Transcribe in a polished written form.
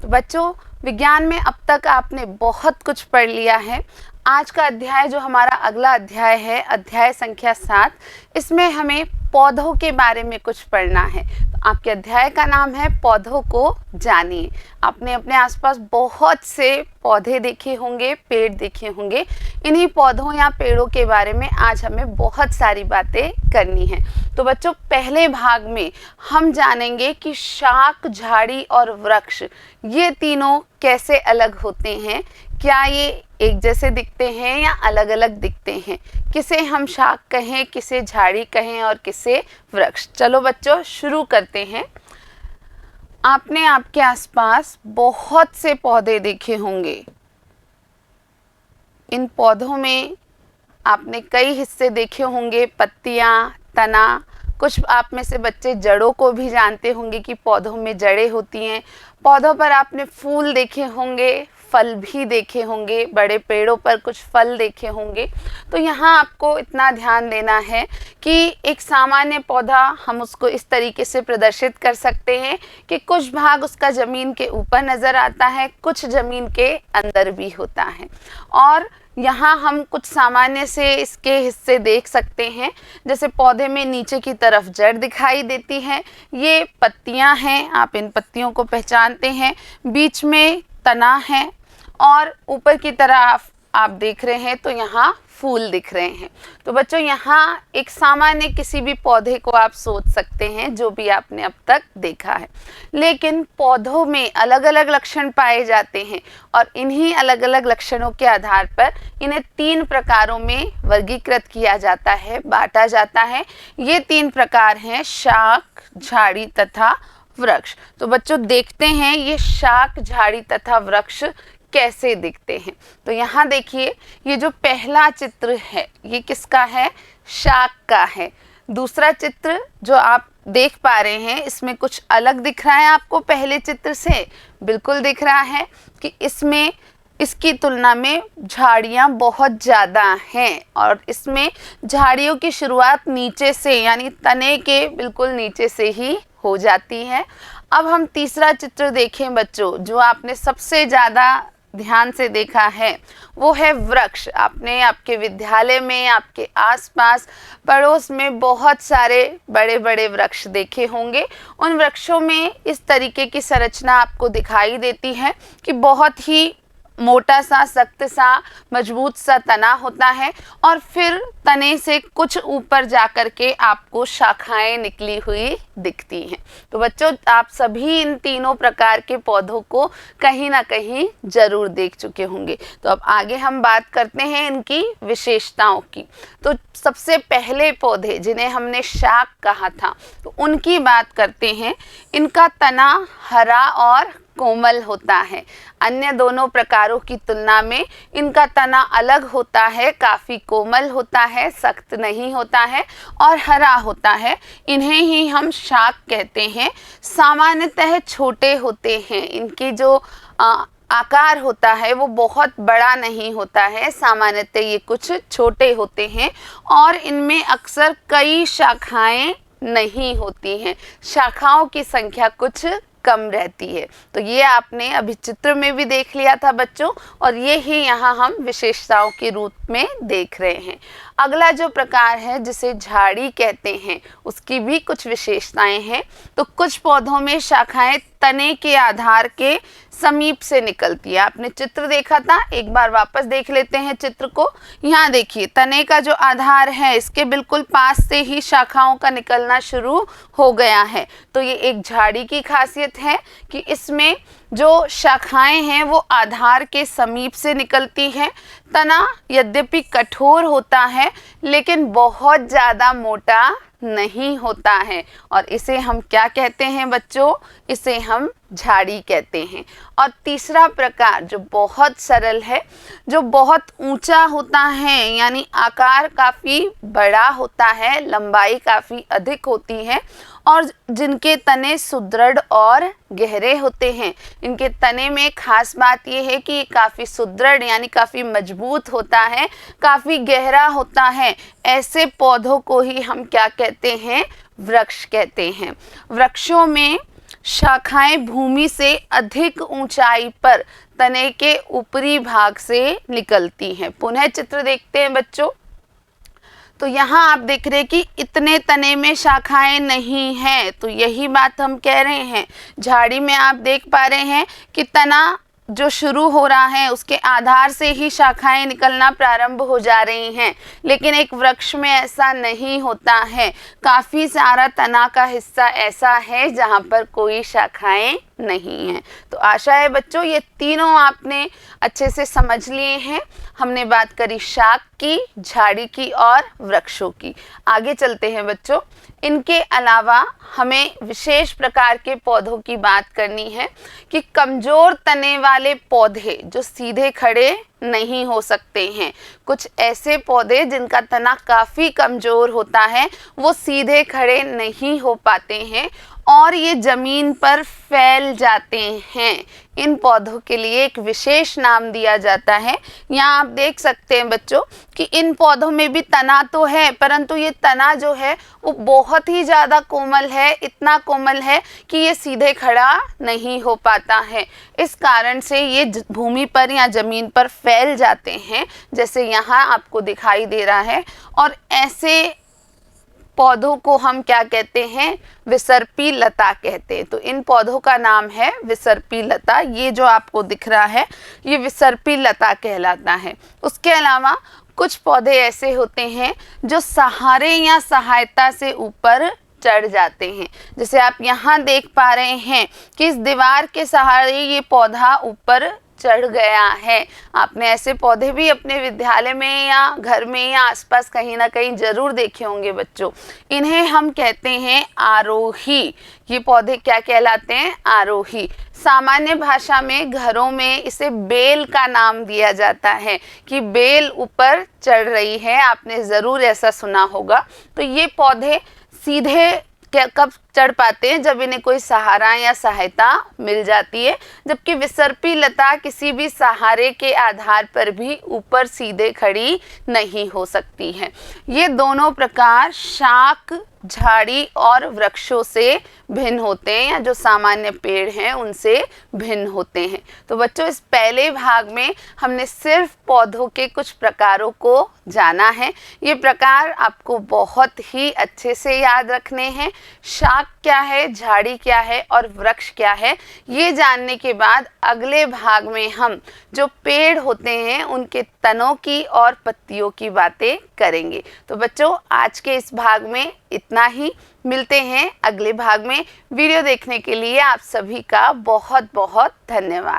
तो बच्चों, विज्ञान में अब तक आपने बहुत कुछ पढ़ लिया है। आज का अध्याय जो हमारा अगला अध्याय है, अध्याय संख्या 7, इसमें हमें पौधों के बारे में कुछ पढ़ना है। तो आपके अध्याय का नाम है पौधों को जानिए। आपने अपने आसपास बहुत से पौधे देखे होंगे, पेड़ देखे होंगे। इन्हीं पौधों या पेड़ों के बारे में आज हमें बहुत सारी बातें करनी है। तो बच्चों, पहले भाग में हम जानेंगे कि शाक, झाड़ी और वृक्ष ये तीनों कैसे अलग होते हैं। क्या ये एक जैसे दिखते हैं या अलग अलग दिखते हैं? किसे हम शाक कहें, किसे झाड़ी कहें और किसे वृक्ष? चलो बच्चों, शुरू करते हैं। आपने आपके आसपास बहुत से पौधे देखे होंगे। इन पौधों में आपने कई हिस्से देखे होंगे, पत्तियां, तना। कुछ आप में से बच्चे जड़ों को भी जानते होंगे कि पौधों में जड़ें होती हैं। पौधों पर आपने फूल देखे होंगे, फल भी देखे होंगे, बड़े पेड़ों पर कुछ फल देखे होंगे। तो यहाँ आपको इतना ध्यान देना है कि एक सामान्य पौधा हम उसको इस तरीके से प्रदर्शित कर सकते हैं कि कुछ भाग उसका ज़मीन के ऊपर नज़र आता है, कुछ ज़मीन के अंदर भी होता है। और यहाँ हम कुछ सामान्य से इसके हिस्से देख सकते हैं। जैसे पौधे में नीचे की तरफ जड़ दिखाई देती है, ये पत्तियाँ हैं, आप इन पत्तियों को पहचानते हैं। बीच में तना है और ऊपर की तरफ आप देख रहे हैं तो यहाँ फूल दिख रहे हैं। तो बच्चों, यहाँ एक सामान्य किसी भी पौधे को आप सोच सकते हैं जो भी आपने अब तक देखा है। लेकिन पौधों में अलग अलग लक्षण पाए जाते हैं और इन्हीं अलग अलग लक्षणों के आधार पर इन्हें 3 प्रकारों में वर्गीकृत किया जाता है, बांटा जाता है। ये 3 प्रकार हैं, शाक, झाड़ी तथा वृक्ष। तो बच्चों, देखते हैं ये शाक, झाड़ी तथा वृक्ष कैसे दिखते हैं। तो यहाँ देखिए, ये जो पहला चित्र है ये किसका है? शाक का है। दूसरा चित्र जो आप देख पा रहे हैं, इसमें कुछ अलग दिख रहा है आपको पहले चित्र से? बिल्कुल दिख रहा है कि इसमें इसकी तुलना में झाड़ियाँ बहुत ज़्यादा हैं और इसमें झाड़ियों की शुरुआत नीचे से, यानी तने के बिल्कुल नीचे से ही हो जाती है। अब हम तीसरा चित्र देखें बच्चों, जो आपने सबसे ज़्यादा ध्यान से देखा है, वो है वृक्ष। आपने आपके विद्यालय में, आपके आसपास पड़ोस में बहुत सारे बड़े बड़े वृक्ष देखे होंगे। उन वृक्षों में इस तरीके की संरचना आपको दिखाई देती है कि बहुत ही मोटा सा, सख्त सा, मजबूत सा तना होता है और फिर तने से कुछ ऊपर जाकर के आपको शाखाएं निकली हुई दिखती हैं। तो बच्चों, आप सभी इन तीनों प्रकार के पौधों को कहीं ना कहीं जरूर देख चुके होंगे। तो अब आगे हम बात करते हैं इनकी विशेषताओं की। तो सबसे पहले पौधे जिन्हें हमने शाक कहा था, तो उनकी बात करते हैं। इनका तना हरा और कोमल होता है। अन्य दोनों प्रकारों की तुलना में इनका तना अलग होता है, काफ़ी कोमल होता है, सख्त नहीं होता है और हरा होता है। इन्हें ही हम शाक कहते हैं। सामान्यतः छोटे होते हैं। इनकी जो आकार होता है वो बहुत बड़ा नहीं होता है। सामान्यतः ये कुछ छोटे होते हैं और इनमें अक्सर कई शाखाएं नहीं होती हैं। शाखाओं की संख्या कुछ कम रहती है। तो ये आपने अभी चित्र में भी देख लिया था बच्चों, और ये ही यहाँ हम विशेषताओं के रूप में देख रहे हैं। अगला जो प्रकार है जिसे झाड़ी कहते हैं, उसकी भी कुछ विशेषताएं हैं। तो कुछ पौधों में शाखाएं तने के आधार के समीप से निकलती है। आपने चित्र देखा था, एक बार वापस देख लेते हैं चित्र को। यहाँ देखिए, तने का जो आधार है इसके बिल्कुल पास से ही शाखाओं का निकलना शुरू हो गया है। तो ये एक झाड़ी की खासियत है कि इसमें जो शाखाएं हैं वो आधार के समीप से निकलती हैं। तना यद्यपि कठोर होता है लेकिन बहुत ज़्यादा मोटा नहीं होता है और इसे हम क्या कहते हैं बच्चों? इसे हम झाड़ी कहते हैं। और तीसरा प्रकार जो बहुत सरल है, जो बहुत ऊंचा होता है, यानी आकार काफ़ी बड़ा होता है, लंबाई काफ़ी अधिक होती है और जिनके तने सुदृढ़ और गहरे होते हैं। इनके तने में खास बात यह है कि ये काफ़ी सुदृढ़ यानी काफ़ी मजबूत होता है, काफ़ी गहरा होता है। ऐसे पौधों को ही हम क्या कहते हैं? वृक्ष कहते हैं। वृक्षों में शाखाएं भूमि से अधिक ऊंचाई पर तने के ऊपरी भाग से निकलती हैं। पुनः चित्र देखते हैं बच्चों। तो यहाँ आप देख रहे हैं कि इतने तने में शाखाएं नहीं हैं, तो यही बात हम कह रहे हैं। झाड़ी में आप देख पा रहे हैं कि तना जो शुरू हो रहा है उसके आधार से ही शाखाएं निकलना प्रारंभ हो जा रही हैं, लेकिन एक वृक्ष में ऐसा नहीं होता है। काफ़ी सारा तना का हिस्सा ऐसा है जहाँ पर कोई शाखाएं नहीं हैं। तो आशा है बच्चों ये तीनों आपने अच्छे से समझ लिए हैं। हमने बात करी शाख की, झाड़ी की और वृक्षों की। आगे चलते हैं बच्चों। इनके अलावा हमें विशेष प्रकार के पौधों की बात करनी है कि कमज़ोर तने वाले पौधे जो सीधे खड़े नहीं हो सकते हैं। कुछ ऐसे पौधे जिनका तना काफ़ी कमज़ोर होता है वो सीधे खड़े नहीं हो पाते हैं और ये ज़मीन पर फैल जाते हैं। इन पौधों के लिए एक विशेष नाम दिया जाता है। यहाँ आप देख सकते हैं बच्चों कि इन पौधों में भी तना तो है, परंतु ये तना जो है वो बहुत ही ज़्यादा कोमल है, इतना कोमल है कि ये सीधे खड़ा नहीं हो पाता है। इस कारण से ये भूमि पर या ज़मीन पर फैल जाते हैं, जैसे यहाँ आपको दिखाई दे रहा है। और ऐसे पौधों को हम क्या कहते हैं? विसर्पी लता कहते हैं। तो इन पौधों का नाम है विसर्पी लता। ये जो आपको दिख रहा है ये विसर्पी लता कहलाता है। उसके अलावा कुछ पौधे ऐसे होते हैं जो सहारे या सहायता से ऊपर चढ़ जाते हैं। जैसे आप यहाँ देख पा रहे हैं कि इस दीवार के सहारे ये पौधा ऊपर चढ़ गया है। आपने ऐसे पौधे भी अपने विद्यालय में या घर में या आसपास कहीं ना कहीं जरूर देखे होंगे बच्चों। इन्हें हम कहते हैं आरोही। ये पौधे क्या कहलाते हैं? आरोही। सामान्य भाषा में घरों में इसे बेल का नाम दिया जाता है कि बेल ऊपर चढ़ रही है। आपने ज़रूर ऐसा सुना होगा। तो ये पौधे सीधे कब चढ़ पाते हैं? जब इन्हें कोई सहारा या सहायता मिल जाती है, जबकि विसर्पी लता किसी भी सहारे के आधार पर भी ऊपर सीधे खड़ी नहीं हो सकती है। ये दोनों प्रकार शाख, झाड़ी और वृक्षों से भिन्न होते हैं या जो सामान्य पेड़ हैं उनसे भिन्न होते हैं। तो बच्चों इस पहले भाग में हमने सिर्फ पौधों के कुछ प्रकारों को जाना है। ये प्रकार आपको बहुत ही अच्छे से याद रखने हैं। शाख क्या है, झाड़ी क्या है और वृक्ष क्या है, ये जानने के बाद अगले भाग में हम जो पेड़ होते हैं उनके तनों की और पत्तियों की बातें करेंगे। तो बच्चों आज के इस भाग में इतना ही। मिलते हैं अगले भाग में। वीडियो देखने के लिए आप सभी का बहुत बहुत धन्यवाद।